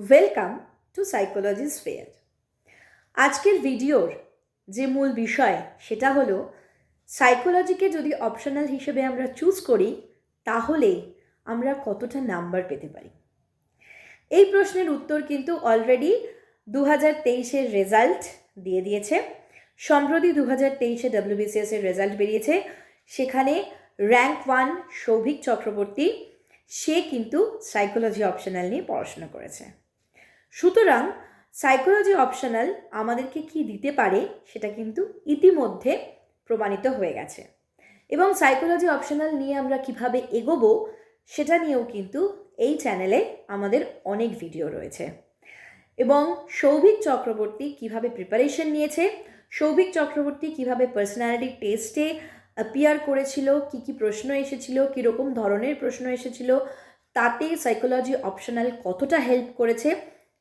Welcome to psychology sphere. আজকের ভিডিওর যে মূল বিষয় সেটা হলো সাইকোলজিকে যদি অপশনাল হিসেবে আমরা চুজ করি তাহলে আমরা কতটা নাম্বার পেতে পারি। এই প্রশ্নের উত্তর কিন্তু অলরেডি 2023-এর রেজাল্ট দিয়ে দিয়েছে। সম্প্রতি 2023-এ WBCS-এর রেজাল্ট বেরিয়েছে। সেখানে র্যাঙ্ক 1 সৌভিক চক্রবর্তী, সে কিন্তু সাইকোলজি অপশনাল নিয়ে পড়াশোনা করেছে। সুতরাং সাইকোলজি অপশনাল আমাদেরকে কি দিতে পারে সেটা কিন্তু ইতিমধ্যে প্রমাণিত হয়ে গেছে, এবং সাইকোলজি অপশনাল নিয়ে আমরা কিভাবে এগোবো সেটা নিয়েও কিন্তু এই চ্যানেলে আমাদের অনেক ভিডিও রয়েছে। এবং সৌভিক চক্রবর্তী কিভাবে প্রিপারেশন নিয়েছে, সৌভিক চক্রবর্তী কিভাবে পার্সোনালিটি টেস্টে অ্যাপিয়ার করেছিল, কি কি প্রশ্ন এসেছিল, কীরকম ধরনের প্রশ্ন এসেছিল, তাতে সাইকোলজি অপশনাল কতটা হেল্প করেছে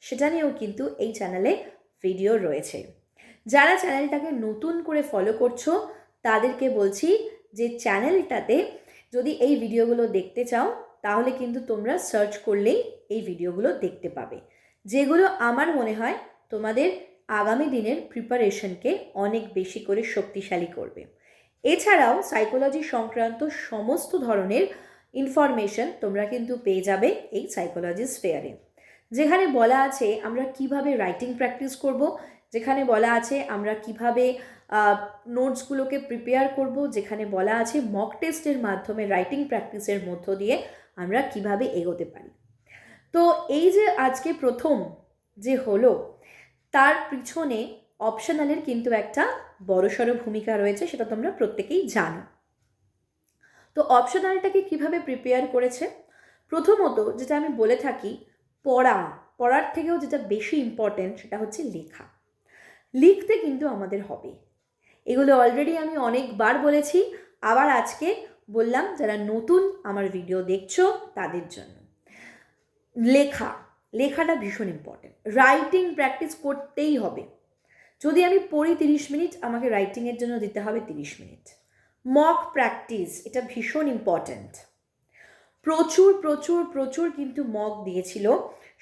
সেটা নিয়েও কিন্তু এই চ্যানেলে ভিডিও রয়েছে। যারা চ্যানেলটাকে নতুন করে ফলো করছো তাদেরকে বলছি যে চ্যানেলটাতে যদি এই ভিডিওগুলো দেখতে চাও তাহলে কিন্তু তোমরা সার্চ করলেই এই ভিডিওগুলো দেখতে পাবে, যেগুলো আমার মনে হয় তোমাদের আগামী দিনের প্রিপারেশনকে অনেক বেশি করে শক্তিশালী করবে। এছাড়াও সাইকোলজি সংক্রান্ত সমস্ত ধরনের ইনফরমেশন তোমরা কিন্তু পেয়ে যাবে এই সাইকোলজি স্ফেয়ারে, যেখানে বলা আছে আমরা কিভাবে রাইটিং প্র্যাকটিস করব, যেখানে বলা আছে আমরা কিভাবে নোটসগুলোকে প্রিপেয়ার করব, যেখানে বলা আছে মক টেস্টের মাধ্যমে রাইটিং প্র্যাকটিসের মধ্য দিয়ে আমরা কিভাবে এগোতে পারি। তো এই যে আজকে প্রথম যে হলো, তার পিছনে অপশনালের কিন্তু একটা বড়সড় ভূমিকা রয়েছে, সেটা তোমরা প্রত্যেকেই জানো। তো অপশনালটাকে কিভাবে প্রিপেয়ার করেছে, প্রথমত যেটা আমি বলে থাকি, পড়ার থেকেও যেটা বেশি ইম্পর্টেন্ট সেটা হচ্ছে লেখা। লিখতে কিন্তু আমাদের হবে, এগুলো অলরেডি আমি অনেকবার বলেছি, আবার আজকে বললাম যারা নতুন আমার ভিডিও দেখছো তাদের জন্য। লেখাটা ভীষণ ইম্পর্টেন্ট, রাইটিং প্র্যাকটিস করতেই হবে। যদি আমি পড়ি 30 মিনিট, আমাকে রাইটিংয়ের জন্য দিতে হবে 30 মিনিট। মক প্র্যাকটিস এটা ভীষণ ইম্পর্ট্যান্ট। প্রচুর প্রচুর প্রচুর কিন্তু মক দিয়েছিল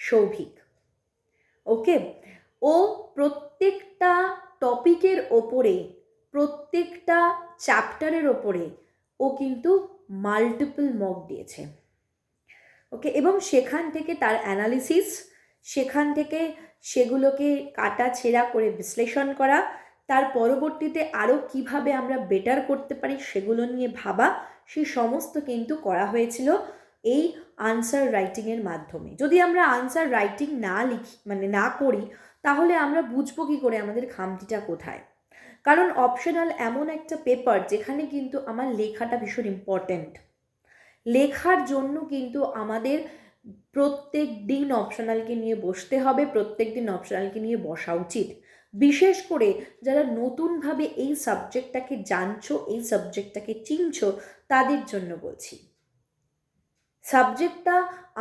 সৌভিক। ওকে, ও প্রত্যেকটা টপিকের ওপরে, প্রত্যেকটা চ্যাপ্টারের ওপরে ও কিন্তু মাল্টিপল মক দিয়েছে। ওকে, এবং সেখান থেকে তার অ্যানালিসিস, সেখান থেকে সেগুলোকে কাটা ছেঁড়া করে বিশ্লেষণ করা, তার পরবর্তীতে আরও কিভাবে আমরা বেটার করতে পারি সেগুলো নিয়ে ভাবা, সেই সমস্ত কিন্তু করা হয়েছিল এই আনসার রাইটিংয়ের মাধ্যমে। যদি আমরা আনসার রাইটিং না লিখি, মানে না করি, তাহলে আমরা বুঝবো কী করে আমাদের খামতিটা কোথায়। কারণ অপশনাল এমন একটা পেপার যেখানে কিন্তু আমার লেখাটা ভীষণ ইম্পর্ট্যান্ট। লেখার জন্য কিন্তু আমাদের প্রত্যেক দিন অপশনালকে নিয়ে বসতে হবে, প্রত্যেক দিন অপশনালকে নিয়ে বসা উচিত। বিশেষ করে যারা নতুনভাবে এই সাবজেক্টটাকে জানছো, এই সাবজেক্টটাকে চিনছো, তাদের জন্য বলছি। সাবজেক্টটা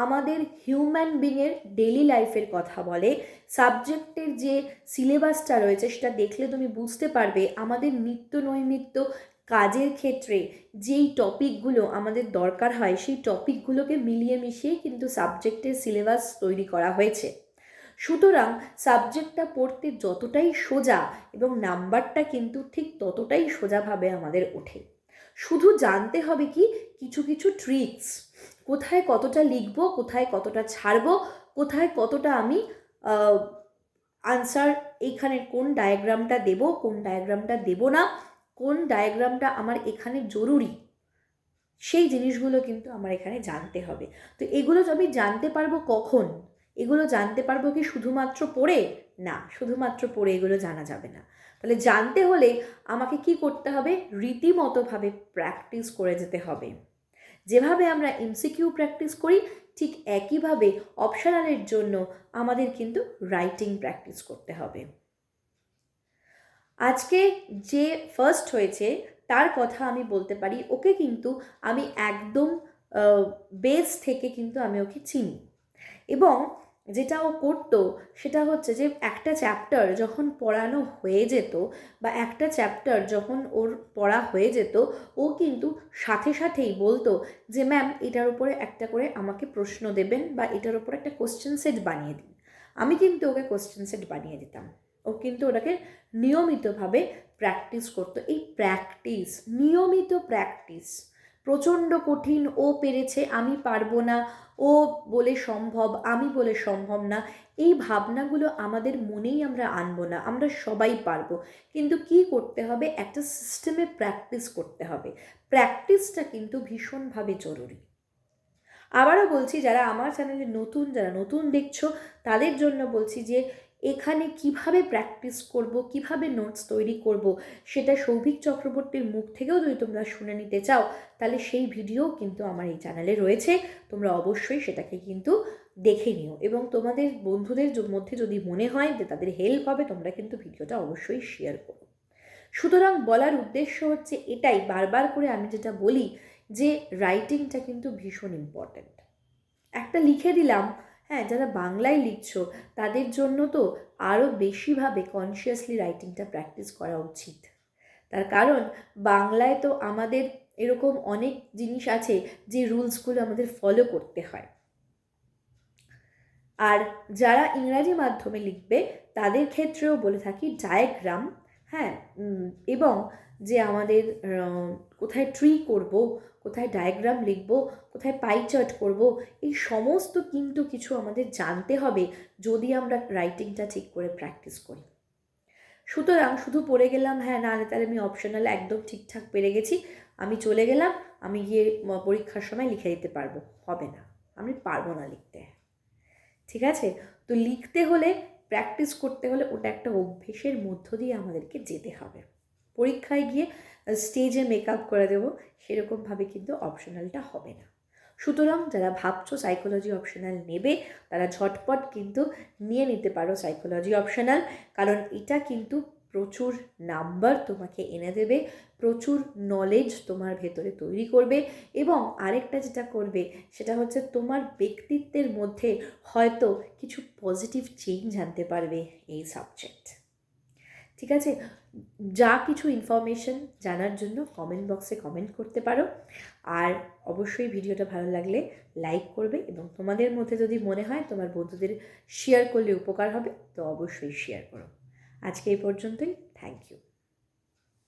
আমাদের হিউম্যান বিংয়ের ডেলি লাইফের কথা বলে। সাবজেক্টের যে সিলেবাসটা রয়েছে সেটা দেখলে তুমি বুঝতে পারবে আমাদের নিত্য নৈমিত্য কাজের ক্ষেত্রে যেই টপিকগুলো আমাদের দরকার হয় সেই টপিকগুলোকে মিলিয়ে মিশিয়ে কিন্তু সাবজেক্টের সিলেবাস তৈরি করা হয়েছে। সুতরাং সাবজেক্টটা পড়তে যতটাই সোজা এবং নাম্বারটা কিন্তু ঠিক ততটাই সোজাভাবে আমাদের ওঠে। শুধু জানতে হবে কি কিছু কিছু ট্রিক্স, কোথায় কতটা লিখবো, কোথায় কতটা ছাড়বো, কোথায় কতটা আমি আনসার, এইখানে কোন ডায়াগ্রামটা দেব, কোন ডায়াগ্রামটা দেব না, কোন ডায়াগ্রামটা আমার এখানে জরুরি, সেই জিনিসগুলো কিন্তু আমার এখানে জানতে হবে। তো এগুলো আমি জানতে পারবো কখন? এগুলো জানতে পারবো কি শুধুমাত্র পড়ে? না, শুধুমাত্র পড়ে এগুলো জানা যাবে না। তাহলে জানতে হলে আমাকে কি করতে হবে? রীতিমতোভাবে প্র্যাকটিস করে যেতে হবে। যেভাবে আমরা এমসিকিউ প্র্যাকটিস করি ঠিক একইভাবে অপশনালের জন্য আমাদের কিন্তু রাইটিং প্র্যাকটিস করতে হবে। আজকে যে ফার্স্ট হয়েছে তার কথা আমি বলতে পারি, ওকে কিন্তু আমি একদম বেস থেকে কিন্তু আমি ওকে চিনি, এবং যেটা ও করতো সেটা হচ্ছে যে একটা চ্যাপ্টার যখন পড়ানো হয়ে যেত বা একটা চ্যাপ্টার যখন ওর পড়া হয়ে যেত, ও কিন্তু সাথে সাথেই বলতো যে ম্যাম এটার উপরে একটা করে আমাকে প্রশ্ন দেবেন বা এটার উপরে একটা কোশ্চেন সেট বানিয়ে দিন। আমি কিন্তু ওকে কোশ্চেন সেট বানিয়ে দিতাম, ও কিন্তু ওটাকে নিয়মিতভাবে প্র্যাকটিস করতো। এই প্র্যাকটিস, নিয়মিত প্র্যাকটিস, প্রচণ্ড কঠিন, ও পেরেছে আমি পারবো না, ও বলে সম্ভব আমি বলে সম্ভব না, এই ভাবনাগুলো আমাদের মনেই আমরা আনবো না। আমরা সবাই পারবো, কিন্তু কি করতে হবে, একটা সিস্টেমে প্র্যাকটিস করতে হবে। প্র্যাকটিসটা কিন্তু ভীষণভাবে জরুরি। আবারও বলছি, যারা আমার চ্যানেলে নতুন, যারা নতুন দেখছো তাদের জন্য বলছি যে এখানে কিভাবে প্র্যাকটিস করব, কিভাবে নোটস তৈরি করব, সেটা সৌভিক চক্রবর্তীর মুখ থেকেও যদি তোমরা শুনে নিতে চাও, তাহলে সেই ভিডিও কিন্তু আমার এই চ্যানেলে রয়েছে। তোমরা অবশ্যই সেটাকে কিন্তু দেখে নিও, এবং তোমাদের বন্ধুদের মধ্যে যদি মনে হয় যে তাদের হেল্প হবে, তোমরা কিন্তু ভিডিওটা অবশ্যই শেয়ার করো। সুতরাং বলার উদ্দেশ্য হচ্ছে এটাই, বারবার করে আমি যেটা বলি যে রাইটিংটা কিন্তু ভীষণ ইম্পর্ট্যান্ট। একটা লিখে দিলাম, হ্যাঁ, যারা বাংলায় লিখছো তাদের জন্য তো আরও বেশিভাবে কনসিয়াসলি রাইটিংটা প্র্যাকটিস করা উচিত। তার কারণ বাংলায় তো আমাদের এরকম অনেক জিনিস আছে যে রুলসগুলো আমাদের ফলো করতে হয়। আর যারা ইংরাজি মাধ্যমে লিখবে তাদের ক্ষেত্রেও বলে থাকি ডায়াগ্রাম, হ্যাঁ, এবং যে আমাদের কোথায় ট্রি করব, কোথায় ডায়াগ্রাম লিখব, কোথায় পাই চার্ট করব, এই সমস্ত কিন্তু কিছু আমাদের জানতে হবে যদি আমরা রাইটিংটা ঠিক করে প্র্যাকটিস করি। সুতরাং শুধু পড়ে গেলাম, হ্যাঁ না তাহলে আমি অপশনাল একদম ঠিকঠাক পেরে গেছি, আমি চলে গেলাম, আমি গিয়ে পরীক্ষার সময় লিখে দিতে পারবো, হবে না, আমি পারবো না লিখতে। ঠিক আছে, তো লিখতে হলে, প্র্যাকটিস করতে হলে ওটা একটা অভ্যেসের মধ্য দিয়ে আমাদেরকে যেতে হবে। পরীক্ষায় গিয়ে স্টেজে মেকআপ করে দেবো সেরকমভাবে কিন্তু অপশনালটা হবে না। সুতরাং যারা ভাবছো সাইকোলজি অপশনাল নেবে, তারা ঝটপট কিন্তু নিয়ে নিতে পারো সাইকোলজি অপশনাল, কারণ এটা কিন্তু প্রচুর নাম্বার তোমাকে এনে দেবে, প্রচুর নলেজ তোমার ভেতরে তৈরি করবে, এবং আরেকটা যেটা করবে সেটা হচ্ছে তোমার ব্যক্তিত্বের মধ্যে হয়তো কিছু পজিটিভ চেঞ্জ আনতে পারবে এই সাবজেক্ট। ঠিক আছে, যা কিছু ইনফরমেশন জানার জন্য কমেন্ট বক্সে কমেন্ট করতে পারো, আর অবশ্যই ভিডিওটা ভালো লাগলে লাইক করবে, এবং তোমাদের মধ্যে যদি মনে হয় তোমার বন্ধুদের শেয়ার করলে উপকার হবে তো অবশ্যই শেয়ার করো। আজকে এই পর্যন্তই, থ্যাংক ইউ।